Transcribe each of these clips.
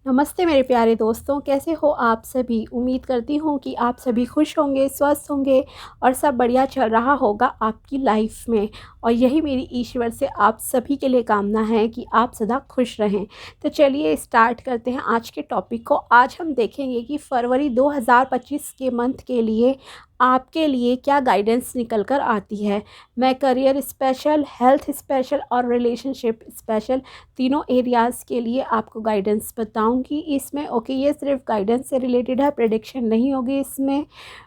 नमस्ते मेरे प्यारे दोस्तों, कैसे हो आप सभी। उम्मीद करती हूँ कि आप सभी खुश होंगे, स्वस्थ होंगे और सब बढ़िया चल रहा होगा आपकी लाइफ में। और यही मेरी ईश्वर से आप सभी के लिए कामना है कि आप सदा खुश रहें। तो चलिए स्टार्ट करते हैं आज के टॉपिक को। आज हम देखेंगे कि फरवरी 2025 के मंथ के लिए आपके लिए क्या गाइडेंस निकल कर आती है। मैं करियर स्पेशल, हेल्थ स्पेशल और रिलेशनशिप स्पेशल तीनों एरियाज़ के लिए आपको गाइडेंस बताऊंगी इसमें। ओके, ये सिर्फ गाइडेंस से रिलेटेड है, प्रेडिक्शन नहीं होगी इसमें।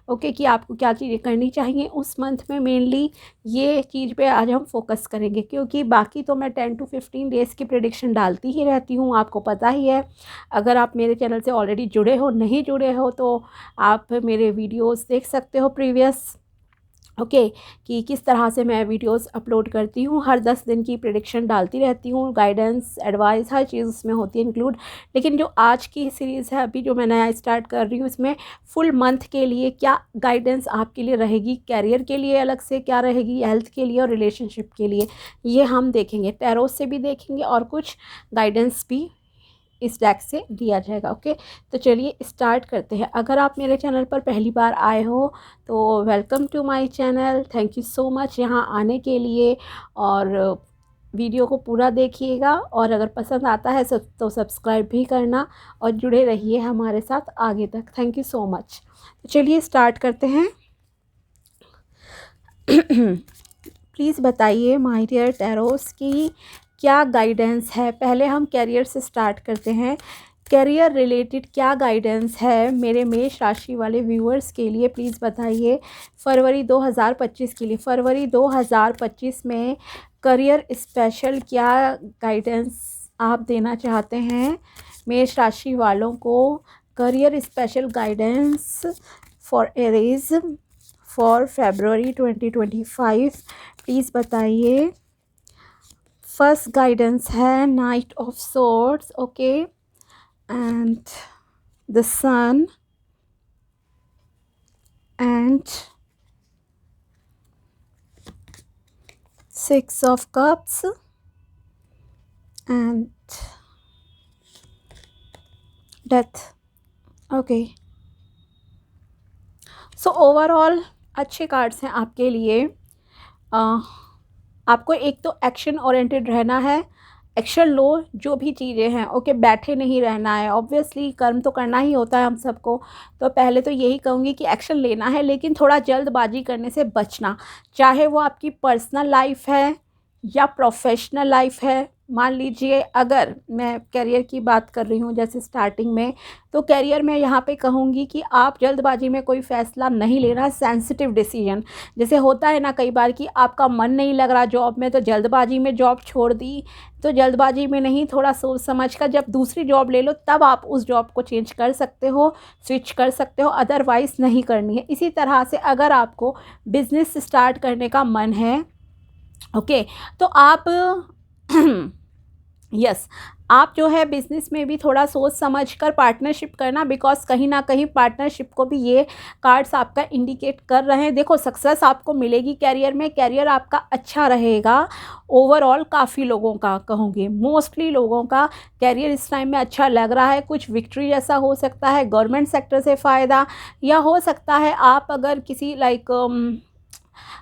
ओके, कि आपको क्या चीज़ें करनी चाहिए उस मंथ में। मेनली ये चीज़ पे आज हम फोकस करेंगे, क्योंकि बाकी तो मैं 10 to 15 डेज़ की प्रेडिक्शन डालती ही रहती हूँ, आपको पता ही है। अगर आप मेरे चैनल से ऑलरेडी जुड़े हो, नहीं जुड़े हो तो आप मेरे वीडियोस देख सकते हो प्रीवियस। ओके, कि किस तरह से मैं वीडियोस अपलोड करती हूँ। हर 10 दिन की प्रेडिक्शन डालती रहती हूँ, गाइडेंस, एडवाइस, हर चीज़ उसमें होती है इंक्लूड। लेकिन जो आज की सीरीज़ है, अभी जो मैं नया स्टार्ट कर रही हूँ, इसमें फुल मंथ के लिए क्या गाइडेंस आपके लिए रहेगी, कैरियर के लिए अलग से क्या रहेगी, हेल्थ के लिए और रिलेशनशिप के लिए, ये हम देखेंगे। टैरो से भी देखेंगे और कुछ गाइडेंस भी इस डेक से दिया जाएगा। ओके, तो चलिए स्टार्ट करते हैं। अगर आप मेरे चैनल पर पहली बार आए हो तो welcome to my channel. Thank you so much यहाँ आने के लिए। और वीडियो को पूरा देखिएगा और अगर पसंद आता है तो सब्सक्राइब भी करना और जुड़े रहिए हमारे साथ आगे तक। Thank you so much. तो चलिए स्टार्ट करते हैं। प्लीज़ बताइए माय डियर टैरोस की क्या गाइडेंस है। पहले हम कैरियर से स्टार्ट करते हैं। कैरियर रिलेटेड क्या गाइडेंस है मेरे मेष राशि वाले व्यूअर्स के लिए, प्लीज़ बताइए। फरवरी 2025 के लिए, फरवरी 2025 में करियर स्पेशल क्या गाइडेंस आप देना चाहते हैं मेष राशि वालों को। Career special guidance for Aries for February 2025, please बताइए। फर्स्ट गाइडेंस है knight of swords, okay, and the sun and 6 of cups and death. Okay, so overall अच्छे कार्ड्स हैं आपके लिए। आपको एक तो एक्शन ओरिएंटेड रहना है, एक्शन लो जो भी चीज़ें हैं। ओके, बैठे नहीं रहना है। ऑब्वियसली कर्म तो करना ही होता है हम सबको, तो पहले तो यही कहूँगी कि एक्शन लेना है, लेकिन थोड़ा जल्दबाजी करने से बचना। चाहे वो आपकी पर्सनल लाइफ है या प्रोफेशनल लाइफ है। मान लीजिए अगर मैं करियर की बात कर रही हूँ जैसे स्टार्टिंग में, तो करियर में यहाँ पे कहूँगी कि आप जल्दबाजी में कोई फ़ैसला नहीं लेना। सेंसिटिव डिसीजन, जैसे होता है ना कई बार कि आपका मन नहीं लग रहा जॉब में, तो जल्दबाजी में जॉब छोड़ दी। तो जल्दबाजी में नहीं, थोड़ा सोच समझ कर जब दूसरी जॉब ले लो तब आप उस जॉब को चेंज कर सकते हो, स्विच कर सकते हो, अदरवाइज़ नहीं करनी है। इसी तरह से अगर आपको बिज़नेस स्टार्ट करने का मन है, ओके, तो आप यस, आप जो है बिज़नेस में भी थोड़ा सोच समझ कर पार्टनरशिप करना, बिकॉज कहीं ना कहीं पार्टनरशिप को भी ये कार्ड्स आपका इंडिकेट कर रहे हैं। देखो, सक्सेस आपको मिलेगी कैरियर में, कैरियर आपका अच्छा रहेगा ओवरऑल। काफ़ी लोगों का कहूँगी, मोस्टली लोगों का कैरियर इस टाइम में अच्छा लग रहा है। कुछ विक्ट्री जैसा हो सकता है, गवर्नमेंट सेक्टर से फ़ायदा, या हो सकता है आप अगर किसी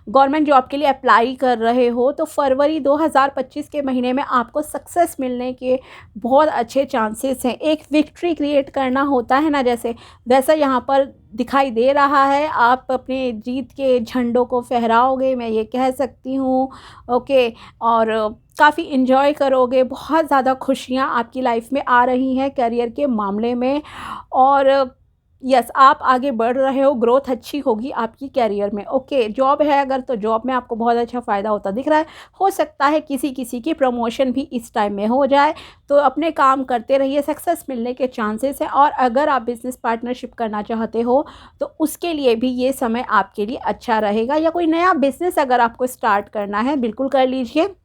गवर्नमेंट जॉब के लिए अप्लाई कर रहे हो तो फरवरी 2025 के महीने में आपको सक्सेस मिलने के बहुत अच्छे चांसेस हैं। एक विक्ट्री क्रिएट करना होता है ना, जैसे वैसा यहाँ पर दिखाई दे रहा है। आप अपने जीत के झंडों को फहराओगे, मैं ये कह सकती हूँ। ओके, और काफ़ी इन्जॉय करोगे, बहुत ज़्यादा खुशियाँ आपकी लाइफ में आ रही हैं करियर के मामले में। और यस, आप आगे बढ़ रहे हो, ग्रोथ अच्छी होगी आपकी कैरियर में। ओके, जॉब है अगर, तो जॉब में आपको बहुत अच्छा फ़ायदा होता दिख रहा है। हो सकता है किसी किसी की प्रमोशन भी इस टाइम में हो जाए, तो अपने काम करते रहिए, सक्सेस मिलने के चांसेस हैं। और अगर आप बिज़नेस पार्टनरशिप करना चाहते हो तो उसके लिए भी ये समय आपके लिए अच्छा रहेगा, या कोई नया बिज़नेस अगर आपको स्टार्ट करना है बिल्कुल कर लीजिए।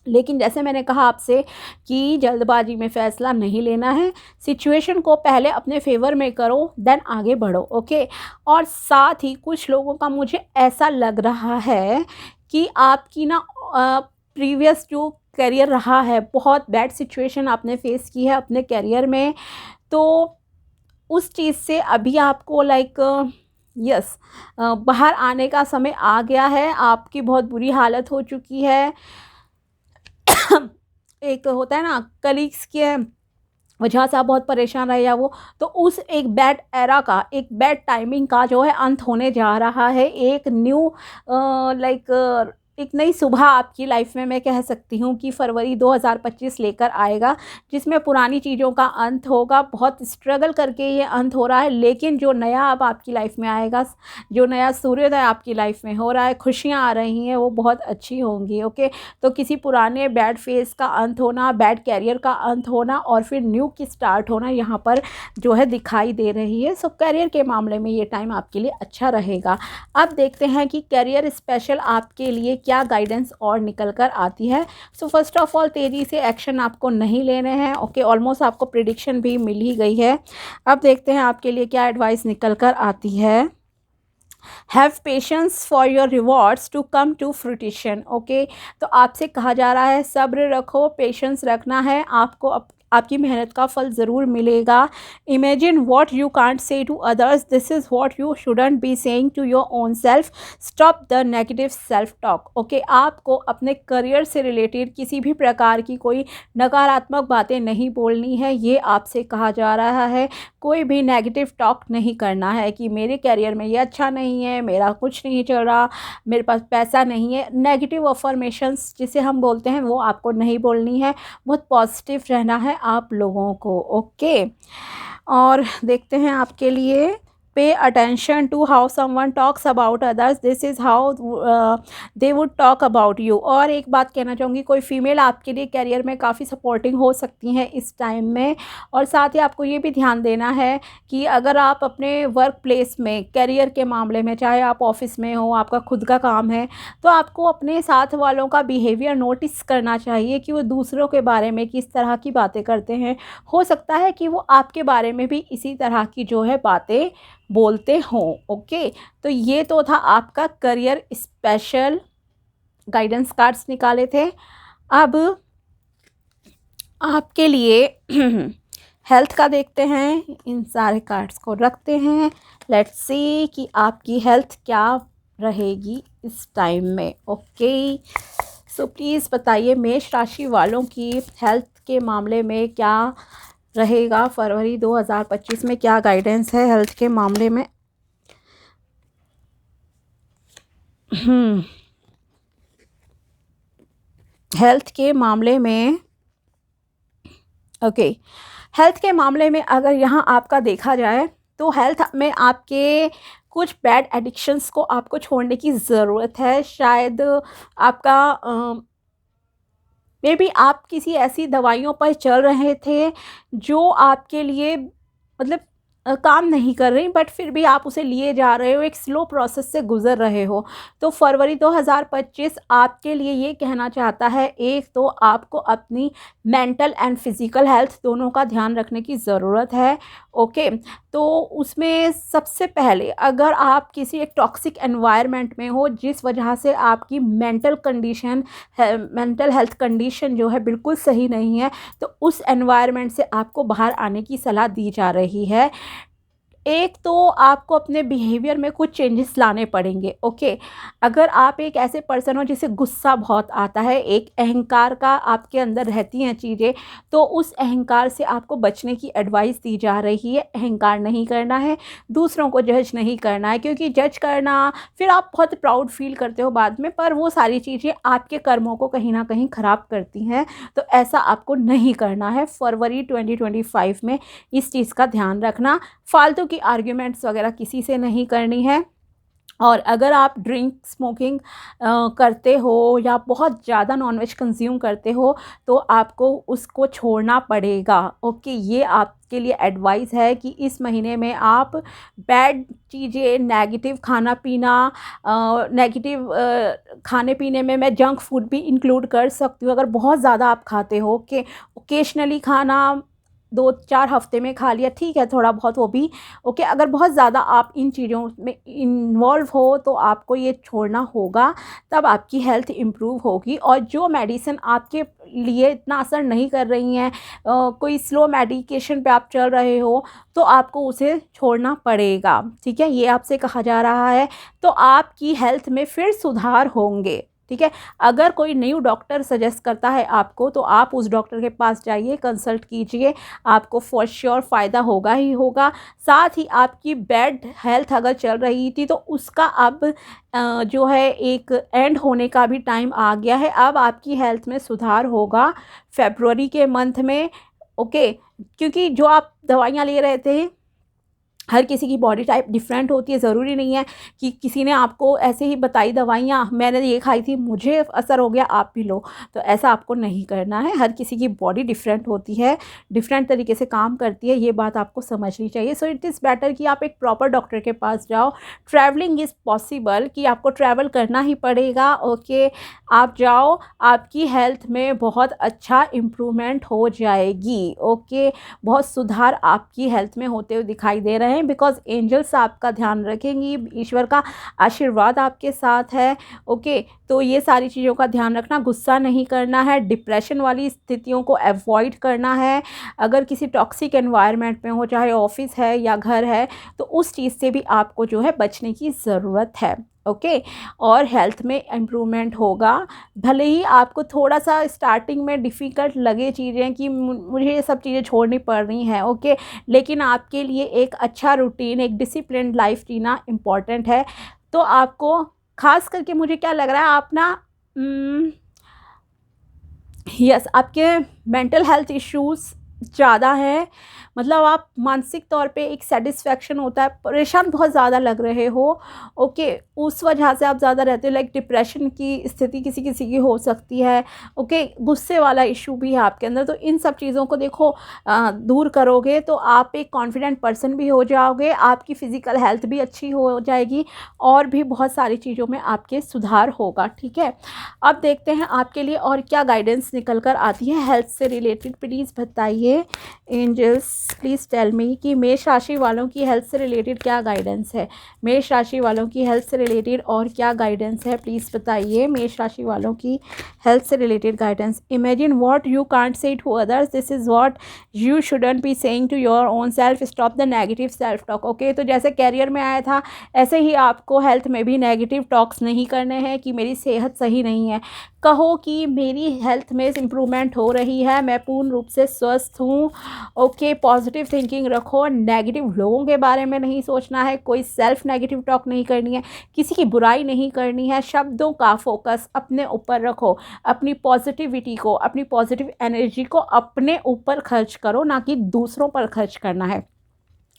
लेकिन जैसे मैंने कहा आपसे कि जल्दबाजी में फ़ैसला नहीं लेना है, सिचुएशन को पहले अपने फेवर में करो, देन आगे बढ़ो। ओके, और साथ ही कुछ लोगों का मुझे ऐसा लग रहा है कि आपकी ना प्रीवियस जो करियर रहा है, बहुत बैड सिचुएशन आपने फेस की है अपने करियर में, तो उस चीज़ से अभी आपको लाइक यस बाहर आने का समय आ गया है। आपकी बहुत बुरी हालत हो चुकी है। एक होता है ना कलीग्स के वजह से आप बहुत परेशान रहे या वो, तो उस एक बैड एरा का, एक बैड टाइमिंग का जो है अंत होने जा रहा है। एक न्यू लाइक एक नई सुबह आपकी लाइफ में मैं कह सकती हूँ कि फरवरी 2025 लेकर आएगा, जिसमें पुरानी चीज़ों का अंत होगा। बहुत स्ट्रगल करके ये अंत हो रहा है, लेकिन जो नया अब आपकी लाइफ में आएगा, जो नया सूर्योदय आपकी लाइफ में हो रहा है, खुशियाँ आ रही हैं, वो बहुत अच्छी होंगी। ओके, तो किसी पुराने बैड फेज का अंत होना, बैड कैरियर का अंत होना और फिर न्यू की स्टार्ट होना यहाँ पर जो है दिखाई दे रही है। सो करियर के मामले में ये टाइम आपके लिए अच्छा रहेगा। अब देखते हैं कि करियर स्पेशल आपके लिए क्या गाइडेंस और निकल कर आती है। सो फर्स्ट ऑफ ऑल तेज़ी से एक्शन आपको नहीं लेने हैं। ओके, ऑलमोस्ट आपको प्रिडिक्शन भी मिल ही गई है। अब देखते हैं आपके लिए क्या एडवाइस निकल कर आती है। Have patience for your rewards to come to fruition. Okay, तो आपसे कहा जा रहा है सब्र रखो, पेशेंस रखना है, आपको आपकी मेहनत का फल ज़रूर मिलेगा। Imagine what you can't say to others, this is what you shouldn't be saying to your own self. Stop the negative self talk. Okay, आपको अपने करियर से रिलेटेड किसी भी प्रकार की कोई नकारात्मक बातें नहीं बोलनी है, ये आपसे कहा जा रहा है। कोई भी नेगेटिव टॉक नहीं करना है कि मेरे करियर में ये अच्छा नहीं है, मेरा कुछ नहीं चल रहा, मेरे पास पैसा नहीं है। नेगेटिव अफर्मेशंस जिसे हम बोलते हैं वो आपको नहीं बोलनी है। बहुत पॉजिटिव रहना है आप लोगों को। ओके, और देखते हैं आपके लिए pay attention to how someone talks about others, this is how they would talk about you. और एक बात कहना चाहूँगी, कोई फीमेल आपके लिए करियर में काफ़ी सपोर्टिंग हो सकती हैं इस टाइम में। और साथ ही आपको ये भी ध्यान देना है कि अगर आप अपने वर्क प्लेस में करियर के मामले में, चाहे आप ऑफिस में हो, आपका खुद का काम है, तो आपको अपने साथ वालों का बिहेवियर नोटिस करना चाहिए कि वो दूसरों के बारे में किस तरह की बातें करते हैं। हो सकता है कि वो आपके बारे में भी इसी तरह की जो है बातें बोलते हों। ओके, तो ये तो था आपका करियर स्पेशल गाइडेंस कार्ड्स निकाले थे। अब आपके लिए हेल्थ का देखते हैं। इन सारे कार्ड्स को रखते हैं। लेट्स सी कि आपकी हेल्थ क्या रहेगी इस टाइम में। ओके, सो प्लीज़ बताइए मेष राशि वालों की हेल्थ के मामले में क्या रहेगा। फरवरी 2025 में क्या गाइडेंस है हेल्थ के मामले में। हेल्थ के मामले में ओके, हेल्थ के मामले में अगर यहाँ आपका देखा जाए तो हेल्थ में आपके कुछ बैड एडिक्शंस को आपको छोड़ने की ज़रूरत है। शायद आपका मे बी आप किसी ऐसी दवाइयों पर चल रहे थे जो आपके लिए मतलब काम नहीं कर रही, बट फिर भी आप उसे लिए जा रहे हो, एक स्लो प्रोसेस से गुज़र रहे हो। तो फरवरी 2025 आपके लिए ये कहना चाहता है, एक तो आपको अपनी मेंटल एंड फिज़िकल हेल्थ दोनों का ध्यान रखने की ज़रूरत है। ओके, तो उसमें सबसे पहले अगर आप किसी एक टॉक्सिक एनवायरनमेंट में हो जिस वजह से आपकी मेंटल हेल्थ कंडीशन जो है बिल्कुल सही नहीं है, तो उस एनवायरनमेंट से आपको बाहर आने की सलाह दी जा रही है। एक तो आपको अपने बिहेवियर में कुछ चेंजेस लाने पड़ेंगे। ओके, अगर आप एक ऐसे पर्सन हो जिसे गुस्सा बहुत आता है, एक अहंकार का आपके अंदर रहती हैं चीज़ें, तो उस अहंकार से आपको बचने की एडवाइस दी जा रही है। अहंकार नहीं करना है, दूसरों को जज नहीं करना है, क्योंकि जज करना फिर आप बहुत प्राउड फील करते हो बाद में, पर वो सारी चीज़ें आपके कर्मों को कहीं ना कहीं ख़राब करती हैं। तो ऐसा आपको नहीं करना है। फरवरी 2025 में इस चीज़ का ध्यान रखना। फालतू की आर्ग्यूमेंट्स वगैरह किसी से नहीं करनी है। और अगर आप ड्रिंक स्मोकिंग करते हो या बहुत ज़्यादा नॉनवेज कंज्यूम करते हो तो आपको उसको छोड़ना पड़ेगा। ओके, ये आपके लिए एडवाइस है कि इस महीने में आप बैड चीज़ें, नेगेटिव खाना पीना, नेगेटिव खाने पीने में मैं जंक फूड भी इंक्लूड कर सकती हूँ अगर बहुत ज़्यादा आप खाते हो। ओके, ओकेशनली खाना 2-4 हफ्ते में खा लिया, ठीक है, थोड़ा बहुत वो भी ओके। अगर बहुत ज़्यादा आप इन चीज़ों में इन्वॉल्व हो तो आपको ये छोड़ना होगा, तब आपकी हेल्थ इम्प्रूव होगी। और जो मेडिसिन आपके लिए इतना असर नहीं कर रही हैं, कोई स्लो मेडिकेशन पे आप चल रहे हो, तो आपको उसे छोड़ना पड़ेगा, ठीक है, ये आपसे कहा जा रहा है। तो आपकी हेल्थ में फिर सुधार होंगे, ठीक है। अगर कोई न्यू डॉक्टर सजेस्ट करता है आपको, तो आप उस डॉक्टर के पास जाइए, कंसल्ट कीजिए, आपको फॉर श्योर फ़ायदा होगा ही होगा। साथ ही आपकी बैड हेल्थ अगर चल रही थी, तो उसका अब जो है एक एंड होने का भी टाइम आ गया है। अब आपकी हेल्थ में सुधार होगा फरवरी के मंथ में, ओके। क्योंकि जो आप दवाइयाँ ले रहे थे, हर किसी की बॉडी टाइप डिफरेंट होती है। ज़रूरी नहीं है कि किसी ने आपको ऐसे ही बताई दवाइयाँ, मैंने ये खाई थी मुझे असर हो गया आप भी लो, तो ऐसा आपको नहीं करना है। हर किसी की बॉडी डिफरेंट होती है, डिफरेंट तरीके से काम करती है, ये बात आपको समझनी चाहिए। सो इट इज़ बेटर कि आप एक प्रॉपर डॉक्टर के पास जाओ। ट्रैवलिंग इज़ पॉसिबल, कि आपको ट्रैवल करना ही पड़ेगा, ओके। आप जाओ, आपकी हेल्थ में बहुत अच्छा इम्प्रूवमेंट हो जाएगी, ओके। बहुत सुधार आपकी हेल्थ में होते हुए दिखाई दे रहे हैं, बिकॉज एंजल्स आपका ध्यान रखेंगी, ईश्वर का आशीर्वाद आपके साथ है, ओके। तो ये सारी चीज़ों का ध्यान रखना, गुस्सा नहीं करना है, डिप्रेशन वाली स्थितियों को अवॉइड करना है। अगर किसी टॉक्सिक एनवायरनमेंट में हो, चाहे ऑफिस है या घर है, तो उस चीज़ से भी आपको जो है बचने की ज़रूरत है, ओके। और हेल्थ में इम्प्रूवमेंट होगा। भले ही आपको थोड़ा सा स्टार्टिंग में डिफ़िकल्ट लगे चीज़ें कि मुझे ये सब चीज़ें छोड़नी पड़ रही हैं, ओके, लेकिन आपके लिए एक अच्छा रूटीन, एक डिसिप्लिन्ड लाइफ जीना इम्पॉर्टेंट है। तो आपको ख़ास करके मुझे क्या लग रहा है, आप ना यस, आपके मेंटल हेल्थ इश्यूज़ ज़्यादा हैं। मतलब आप मानसिक तौर पे एक सैटिस्फैक्शन होता है, परेशान बहुत ज़्यादा लग रहे हो, ओके, उस वजह से आप ज़्यादा रहते हो। लाइक डिप्रेशन की स्थिति किसी किसी की हो सकती है, ओके। गुस्से वाला इशू भी है आपके अंदर। तो इन सब चीज़ों को देखो, दूर करोगे तो आप एक कॉन्फिडेंट पर्सन भी हो जाओगे, आपकी फ़िज़िकल हेल्थ भी अच्छी हो जाएगी, और भी बहुत सारी चीज़ों में आपके सुधार होगा, ठीक है। अब देखते हैं आपके लिए और क्या गाइडेंस निकल कर आती है हेल्थ से रिलेटेड। प्लीज़ बताइए एंजल्स, प्लीज़ टेल मी कि मेष राशि वालों की हेल्थ से रिलेटेड क्या गाइडेंस है। मेष राशि वालों की हेल्थ से रिलेटेड और क्या गाइडेंस है, प्लीज़ बताइए। मेष राशि वालों की हेल्थ से related guidance. Imagine what you can't say to others, this is what you shouldn't be saying to your own self, stop the negative self talk, okay. तो जैसे कैरियर में आया था, ऐसे ही आपको हेल्थ में भी नेगेटिव टॉक्स नहीं करने हैं कि मेरी सेहत सही नहीं है। कहो कि मेरी हेल्थ में इम्प्रूवमेंट हो रही है, मैं पूर्ण रूप से स्वस्थ हूँ, ओके। पॉजिटिव थिंकिंग रखो, नेगेटिव लोगों के बारे में नहीं सोचना है, कोई सेल्फ नेगेटिव टॉक नहीं करनी है, किसी की बुराई नहीं करनी है। शब्दों का फोकस अपने ऊपर रखो, अपनी पॉजिटिविटी को, अपनी पॉजिटिव एनर्जी को अपने ऊपर खर्च करो, ना कि दूसरों पर खर्च करना है,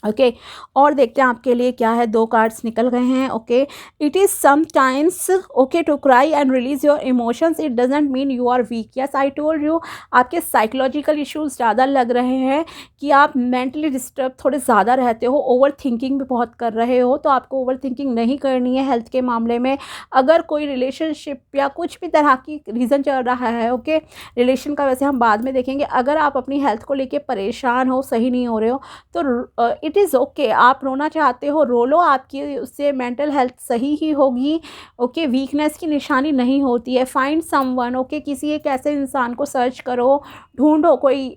ओके। और देखते हैं आपके लिए क्या है। 2 कार्ड्स निकल गए हैं, okay. It is sometimes okay to cry and release your emotions, it doesn't mean you are weak. Yes, I told you, आपके साइकोलॉजिकल इश्यूज ज़्यादा लग रहे हैं, कि आप मेंटली डिस्टर्ब थोड़े ज़्यादा रहते हो, ओवर थिंकिंग भी बहुत कर रहे हो। तो आपको ओवर थिंकिंग नहीं करनी है हेल्थ के मामले में। अगर कोई रिलेशनशिप या कुछ भी तरह की रीज़न चल रहा है, ओके, रिलेशन का वैसे हम बाद में देखेंगे, अगर आप अपनी हेल्थ को लेके परेशान हो, सही नहीं हो रहे हो, तो इट इज़ ओके, आप रोना चाहते हो रो लो, आपकी उससे मेंटल हेल्थ सही ही होगी, ओके। वीकनेस की निशानी नहीं होती है। फाइंड समवन, ओके, किसी एक ऐसे इंसान को सर्च करो, ढूंढो, कोई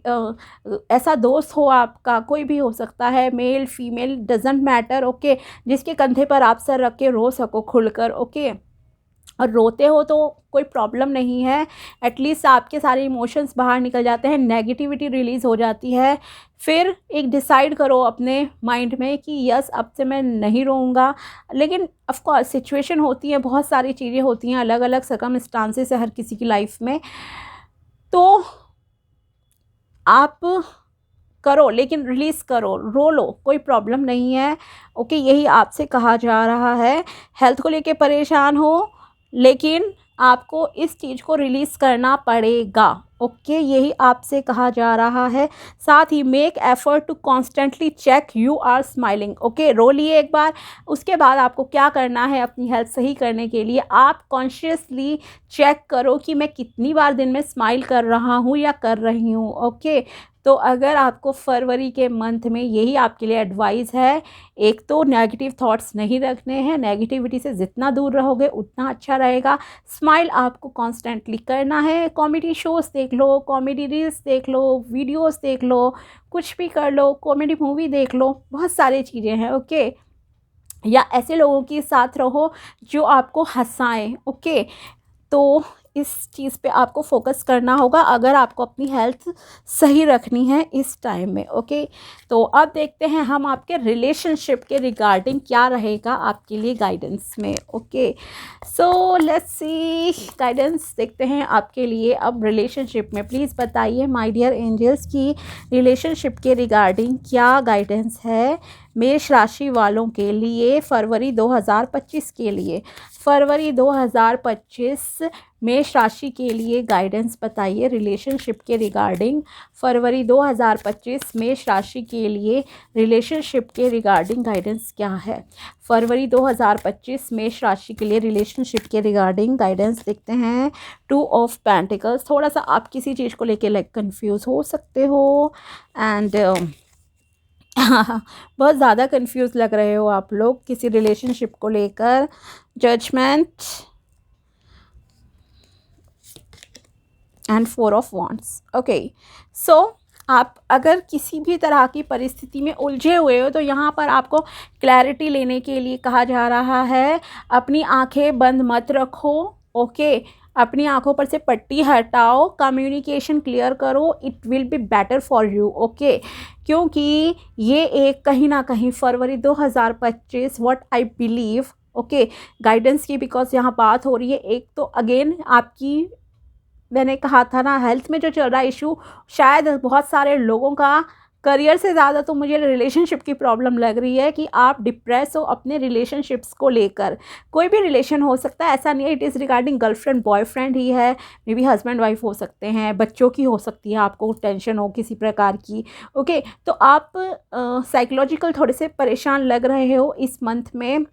ऐसा दोस्त हो आपका, कोई भी हो सकता है, male female doesn't matter, okay, जिसके कंधे पर आप सर रख के रो सको खुलकर, ओके। और रोते हो तो कोई प्रॉब्लम नहीं है, एटलीस्ट आपके सारे इमोशंस बाहर निकल जाते हैं, नेगेटिविटी रिलीज़ हो जाती है। फिर एक डिसाइड करो अपने माइंड में कि यस, अब से मैं नहीं रोऊंगा। लेकिन ऑफ कोर्स सिचुएशन होती है, बहुत सारी चीज़ें होती हैं, अलग अलग सर्कमस्टांसेस है हर किसी की लाइफ में, तो आप करो, लेकिन रिलीज़ करो, रो लो, कोई प्रॉब्लम नहीं है, ओके। यही आपसे कहा जा रहा है। हेल्थ को लेके परेशान हो, लेकिन आपको इस चीज़ को रिलीज़ करना पड़ेगा, ओके, यही आपसे कहा जा रहा है। साथ ही make effort to constantly check you are smiling. Okay, रो लिए एक बार, उसके बाद आपको क्या करना है अपनी हेल्थ सही करने के लिए, आप कॉन्शियसली चेक करो कि मैं कितनी बार दिन में स्माइल कर रहा हूँ या कर रही हूँ। ओके, तो अगर आपको फरवरी के मंथ में यही आपके लिए एडवाइस है, एक तो नेगेटिव थॉट्स नहीं रखने हैं, नेगेटिविटी से जितना दूर रहोगे उतना अच्छा रहेगा। स्माइल आपको कॉन्स्टेंटली करना है, कॉमेडी शोज़ देख लो, कॉमेडी रील्स देख लो, वीडियोस देख लो, कुछ भी कर लो, कॉमेडी मूवी देख लो, बहुत सारी चीज़ें हैं। ओके, या ऐसे लोगों के साथ रहो जो आपको हंसाएं। ओके, तो इस चीज़ पे आपको फ़ोकस करना होगा अगर आपको अपनी हेल्थ सही रखनी है इस टाइम में। ओके, तो अब देखते हैं हम आपके रिलेशनशिप के रिगार्डिंग क्या रहेगा आपके लिए गाइडेंस में। Okay, so let's see, guidance देखते हैं आपके लिए अब रिलेशनशिप में। प्लीज़ बताइए माय डियर एंजल्स की रिलेशनशिप के रिगार्डिंग क्या गाइडेंस है मेष राशि वालों के लिए फरवरी 2025 के लिए। फरवरी 2025 मेष राशि के लिए गाइडेंस बताइए रिलेशनशिप के रिगार्डिंग। फरवरी 2025 मेष राशि के लिए रिलेशनशिप के रिगार्डिंग गाइडेंस क्या है। फरवरी 2025 मेष राशि के लिए रिलेशनशिप के रिगार्डिंग गाइडेंस देखते हैं। 2 ऑफ पेंटिकल्स, थोड़ा सा आप किसी चीज़ को लेके कंफ्यूज हो सकते हो एंड बहुत ज़्यादा कंफ्यूज लग रहे हो आप लोग किसी रिलेशनशिप को लेकर। Judgement and 4 of wands. Okay, so आप अगर किसी भी तरह की परिस्थिति में उलझे हुए हो तो यहाँ पर आपको क्लैरिटी लेने के लिए कहा जा रहा है, अपनी आंखें बंद मत रखो। ओके, अपनी आंखों पर से पट्टी हटाओ, कम्युनिकेशन क्लियर करो, it will be better for you. Okay, क्योंकि ये एक कहीं ना कहीं फरवरी 2025 what I believe, okay, guidance की, बिकॉज यहाँ बात हो रही है एक तो अगेन आपकी, मैंने कहा था ना हेल्थ में जो चल रहा है इशू, शायद बहुत सारे लोगों का करियर से ज़्यादा तो मुझे रिलेशनशिप की प्रॉब्लम लग रही है कि आप डिप्रेस हो अपने रिलेशनशिप्स को लेकर। कोई भी रिलेशन हो सकता है, ऐसा नहीं है it is regarding girlfriend boyfriend ही है, मे बी हस्बैंड वाइफ हो सकते हैं, बच्चों की हो सकती है, आपको टेंशन हो किसी प्रकार की। ओके, तो आप साइकोलॉजिकल थोड़े से परेशान लग रहे हो इस मंथ में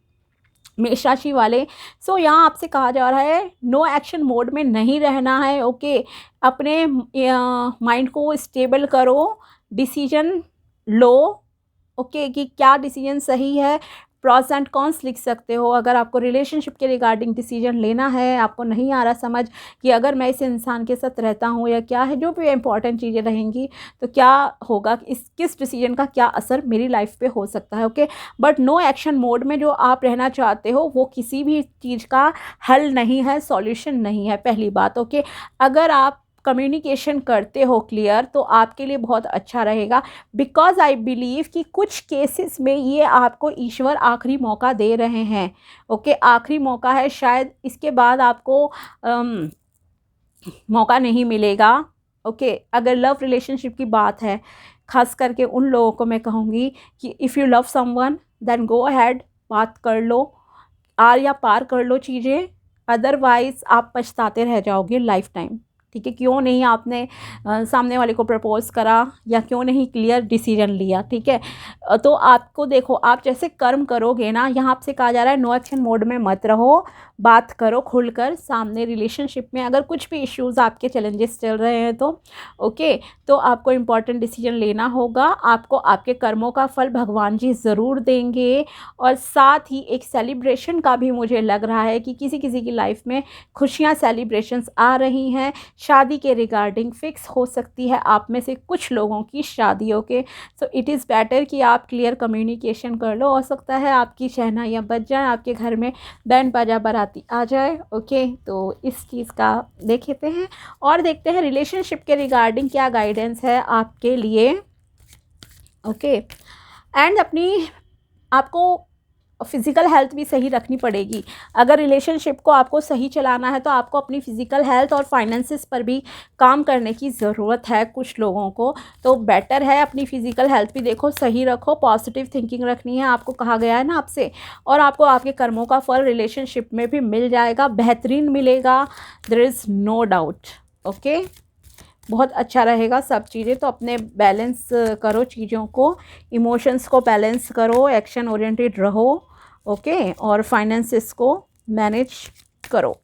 मेष राशि वाले। सो यहाँ आपसे कहा जा रहा है नो एक्शन मोड में नहीं रहना है। ओके, अपने माइंड को स्टेबल करो, डिसीजन लो। ओके, कि क्या डिसीजन सही है, प्रॉस एंड कॉन्स लिख सकते हो। अगर आपको रिलेशनशिप के रिगार्डिंग डिसीजन लेना है, आपको नहीं आ रहा समझ कि अगर मैं इस इंसान के साथ रहता हूँ या क्या है, जो भी इंपॉर्टेंट चीज़ें रहेंगी तो क्या होगा, किस डिसीजन का क्या असर मेरी लाइफ पे हो सकता है। Okay, but no action mode में जो आप रहना चाहते हो वो किसी भी चीज़ का हल नहीं है, सॉल्यूशन नहीं है, पहली बात। ओके, अगर आप कम्युनिकेशन करते हो क्लियर तो आपके लिए बहुत अच्छा रहेगा, बिकॉज आई बिलीव कि कुछ केसेस में ये आपको ईश्वर आखिरी मौका दे रहे हैं। ओके, आखिरी मौका है, शायद इसके बाद आपको मौका नहीं मिलेगा। ओके, अगर लव रिलेशनशिप की बात है, खास करके उन लोगों को मैं कहूँगी कि if you love someone then go ahead, बात कर लो, आर या पार कर लो चीज़ें, अदरवाइज़ आप पछताते रह जाओगे लाइफ टाइम। ठीक है, क्यों नहीं आपने सामने वाले को प्रपोज करा या क्यों नहीं क्लियर डिसीजन लिया। ठीक है, तो आपको देखो, आप जैसे कर्म करोगे ना, यहाँ आपसे कहा जा रहा है नो एक्शन मोड में मत रहो, बात करो खुलकर सामने। रिलेशनशिप में अगर कुछ भी इश्यूज़ आपके चैलेंजेस चल रहे हैं तो ओके, तो आपको इम्पॉर्टेंट डिसीजन लेना होगा। आपको आपके कर्मों का फल भगवान जी ज़रूर देंगे, और साथ ही एक सेलिब्रेशन का भी मुझे लग रहा है कि किसी किसी की लाइफ में खुशियाँ सेलिब्रेशंस आ रही हैं। शादी के रिगार्डिंग फिक्स हो सकती है आप में से कुछ लोगों की शादियों के। सो इट इज़ बेटर कि आप क्लियर कम्युनिकेशन कर लो, हो सकता है आपकी शहनाइयाँ बज जाएँ, आपके घर में बैंड बाजा बाराती आ जाए। ओके, तो इस चीज़ का देख लेते हैं और देखते हैं रिलेशनशिप के रिगार्डिंग क्या गाइडेंस है आपके लिए। ओके, एंड अपनी आपको फिज़िकल हेल्थ भी सही रखनी पड़ेगी। अगर रिलेशनशिप को आपको सही चलाना है तो आपको अपनी फ़िज़िकल हेल्थ और फाइनेंसिस पर भी काम करने की ज़रूरत है कुछ लोगों को। तो बेटर है अपनी फ़िज़िकल हेल्थ भी देखो, सही रखो, पॉजिटिव थिंकिंग रखनी है, आपको कहा गया है ना आपसे, और आपको आपके कर्मों का फल रिलेशनशिप में भी मिल जाएगा, बेहतरीन मिलेगा, there is no doubt. Okay, बहुत अच्छा रहेगा सब चीज़ें। तो अपने बैलेंस करो चीज़ों को, इमोशंस को बैलेंस करो, एक्शन ओरिएंटेड रहो, ओके, और फाइनेंसेस को मैनेज करो।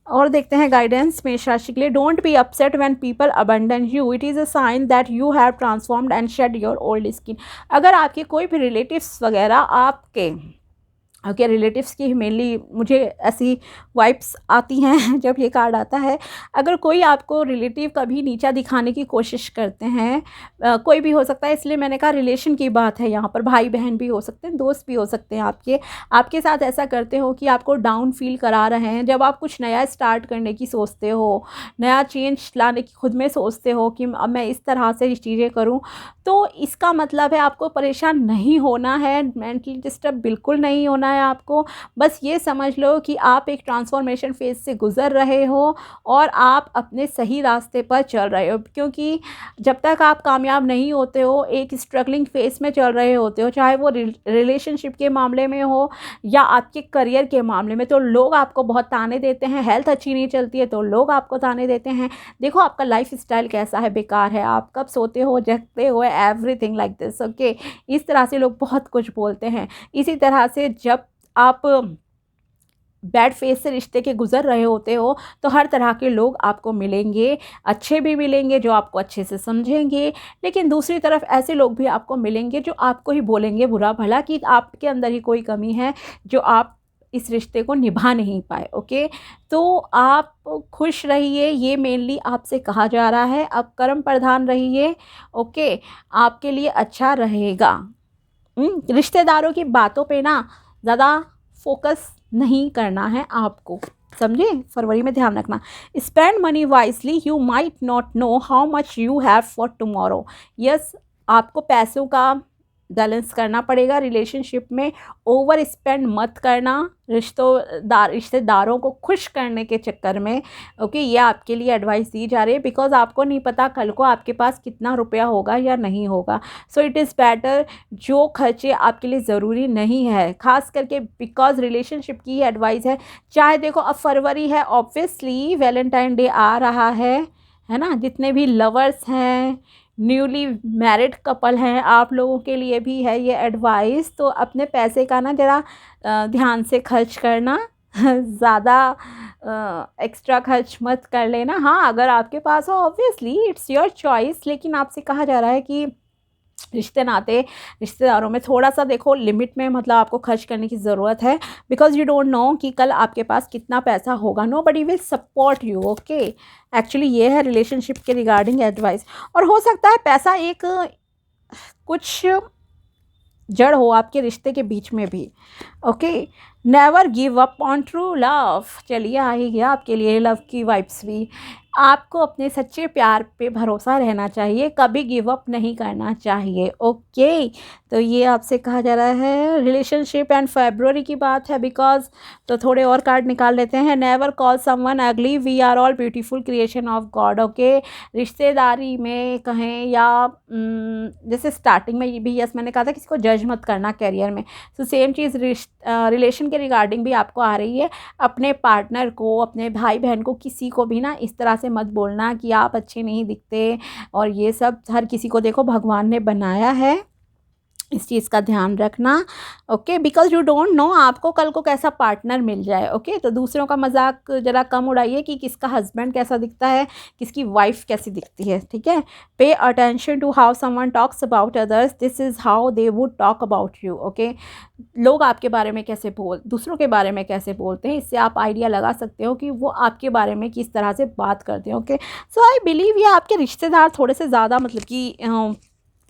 और देखते हैं गाइडेंस मेष राशि के लिए। Don't be upset when people abandon you, it is a sign that you have transformed and shed your old skin. अगर आपके कोई भी रिलेटिव्स वगैरह आपके रिलेटिव्स की मेनली मुझे ऐसी वाइब्स आती हैं जब ये कार्ड आता है। अगर कोई आपको रिलेटिव कभी नीचा दिखाने की कोशिश करते हैं, कोई भी हो सकता है, इसलिए मैंने कहा रिलेशन की बात है यहाँ पर, भाई बहन भी हो सकते हैं, दोस्त भी हो सकते हैं, आपके साथ ऐसा करते हो कि आपको डाउन फील करा रहे हैं। जब आप कुछ नया स्टार्ट करने की सोचते हो, नया चेंज लाने की खुद में सोचते हो कि अब मैं इस तरह से चीज़ें करूँ, तो इसका मतलब है आपको परेशान नहीं होना है, मेंटली डिस्टर्ब बिल्कुल नहीं होना है आपको। बस ये समझ लो कि आप एक ट्रांसफॉर्मेशन फेज से गुजर रहे हो और आप अपने सही रास्ते पर चल रहे हो, क्योंकि जब तक आप कामयाब नहीं होते हो, एक स्ट्रगलिंग फेज में चल रहे होते हो, चाहे वो रिलेशनशिप के मामले में हो या आपके करियर के मामले में, तो लोग आपको बहुत ताने देते हैं। हेल्थ अच्छी नहीं चलती है तो लोग आपको ताने देते हैं, देखो आपका लाइफ स्टाइल कैसा है, बेकार है, आप कब सोते हो जगते हो, एवरीथिंग लाइक दिस, ओके। इस तरह से लोग बहुत कुछ बोलते हैं। इसी तरह से जब आप बैड फेज से रिश्ते के गुजर रहे होते हो तो हर तरह के लोग आपको मिलेंगे, अच्छे भी मिलेंगे जो आपको अच्छे से समझेंगे, लेकिन दूसरी तरफ ऐसे लोग भी आपको मिलेंगे जो आपको ही बोलेंगे बुरा भला कि आपके अंदर ही कोई कमी है जो आप इस रिश्ते को निभा नहीं पाए, ओके। तो आप खुश रहिए, ये मेनली आपसे कहा जा रहा है। आप कर्म प्रधान रहिए, ओके, आपके लिए अच्छा रहेगा। रिश्तेदारों की बातों पे ना ज़्यादा फोकस नहीं करना है आपको, समझे। फरवरी में ध्यान रखना। Spend money wisely, you might not know how much you have for tomorrow. Yes, आपको पैसों का बैलेंस करना पड़ेगा। रिलेशनशिप में ओवर स्पेंड मत करना, रिश्तेदारों को खुश करने के चक्कर में, ओके। ये आपके लिए एडवाइस दी जा रही है, बिकॉज आपको नहीं पता कल को आपके पास कितना रुपया होगा या नहीं होगा। सो इट इज़ बेटर जो खर्चे आपके लिए ज़रूरी नहीं है, खास करके बिकॉज रिलेशनशिप की एडवाइस है। चाहे देखो अब फरवरी है, ऑब्वियसली वैलेंटाइन डे आ रहा है ना। जितने भी लवर्स हैं, न्यूली मैरिड कपल हैं, आप लोगों के लिए भी है ये एडवाइस। तो अपने पैसे का ना ज़रा ध्यान से खर्च करना, ज़्यादा एक्स्ट्रा खर्च मत कर लेना। हाँ, अगर आपके पास हो ऑब्वियसली इट्स योर चॉइस, लेकिन आपसे कहा जा रहा है कि रिश्तेदारों में थोड़ा सा देखो लिमिट में, मतलब आपको खर्च करने की ज़रूरत है, बिकॉज यू डोंट नो कि कल आपके पास कितना पैसा होगा। Nobody will support you, okay. Actually ये है रिलेशनशिप के रिगार्डिंग एडवाइस। और हो सकता है पैसा एक कुछ जड़ हो आपके रिश्ते के बीच में भी, okay. Never give up on true love. चलिए आ ही गया आपके लिए लव की वाइब्स भी। आपको अपने सच्चे प्यार पे भरोसा रहना चाहिए, कभी गिव अप नहीं करना चाहिए, ओके। तो ये आपसे कहा जा रहा है। रिलेशनशिप एंड फरवरी की बात है बिकॉज, तो थोड़े और कार्ड निकाल लेते हैं। Never call someone ugly, we are all beautiful creation of God, okay. रिश्तेदारी में कहें या जैसे स्टार्टिंग में ये भी यस मैंने कहा था किसी को जज मत करना कैरियर में, तो सेम चीज़ रिलेशन के रिगार्डिंग भी आपको आ रही है। अपने पार्टनर को, अपने भाई बहन को, किसी को भी ना इस तरह से मत बोलना कि आप अच्छे नहीं दिखते और ये सब। हर किसी को देखो भगवान ने बनाया है, इस चीज़ का ध्यान रखना, okay. Because you don't know आपको कल को कैसा पार्टनर मिल जाए, ओके। तो दूसरों का मजाक ज़रा कम उड़ाइए कि किसका हस्बैंड कैसा दिखता है, किसकी वाइफ कैसी दिखती है, ठीक है। Pay attention to how someone talks about others, this is how they would talk about you, okay. लोग आपके बारे में दूसरों के बारे में कैसे बोलते हैं, इससे आप आइडिया लगा सकते हो कि वो आपके बारे में किस तरह से बात करते हैं, ओके। सो आई बिलीव ये आपके रिश्तेदार थोड़े से ज़्यादा मतलब कि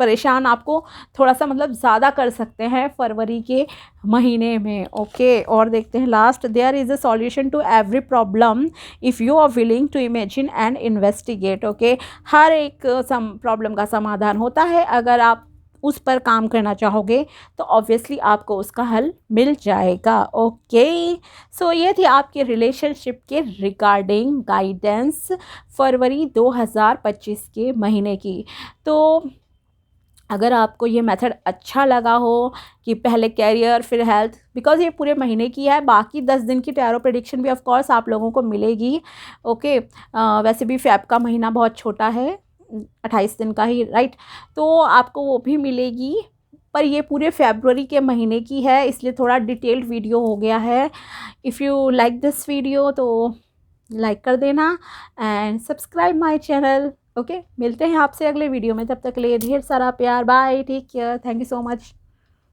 परेशान आपको थोड़ा सा मतलब ज़्यादा कर सकते हैं फरवरी के महीने में, ओके। और देखते हैं last. There is a solution to every problem if you are willing to imagine and investigate, okay. हर एक प्रॉब्लम का समाधान होता है, अगर आप उस पर काम करना चाहोगे तो ऑब्वियसली आपको उसका हल मिल जाएगा, ओके। सो ये थी आपके रिलेशनशिप के रिगार्डिंग गाइडेंस फरवरी 2025 के महीने की। तो अगर आपको ये मेथड अच्छा लगा हो कि पहले कैरियर फिर हेल्थ, बिकॉज ये पूरे महीने की है, बाकी 10 दिन की टैरो प्रेडिक्शन भी ऑफ कोर्स आप लोगों को मिलेगी। ओके, वैसे भी फेब का महीना बहुत छोटा है, 28 दिन का ही, राइट, तो आपको वो भी मिलेगी। पर ये पूरे फरवरी के महीने की है, इसलिए थोड़ा डिटेल्ड वीडियो हो गया है। If you like this video तो लाइक कर देना and subscribe my channel. Okay, मिलते हैं आपसे अगले वीडियो में, तब तक के लिए ढेर सारा प्यार, bye, take care, thank you so much.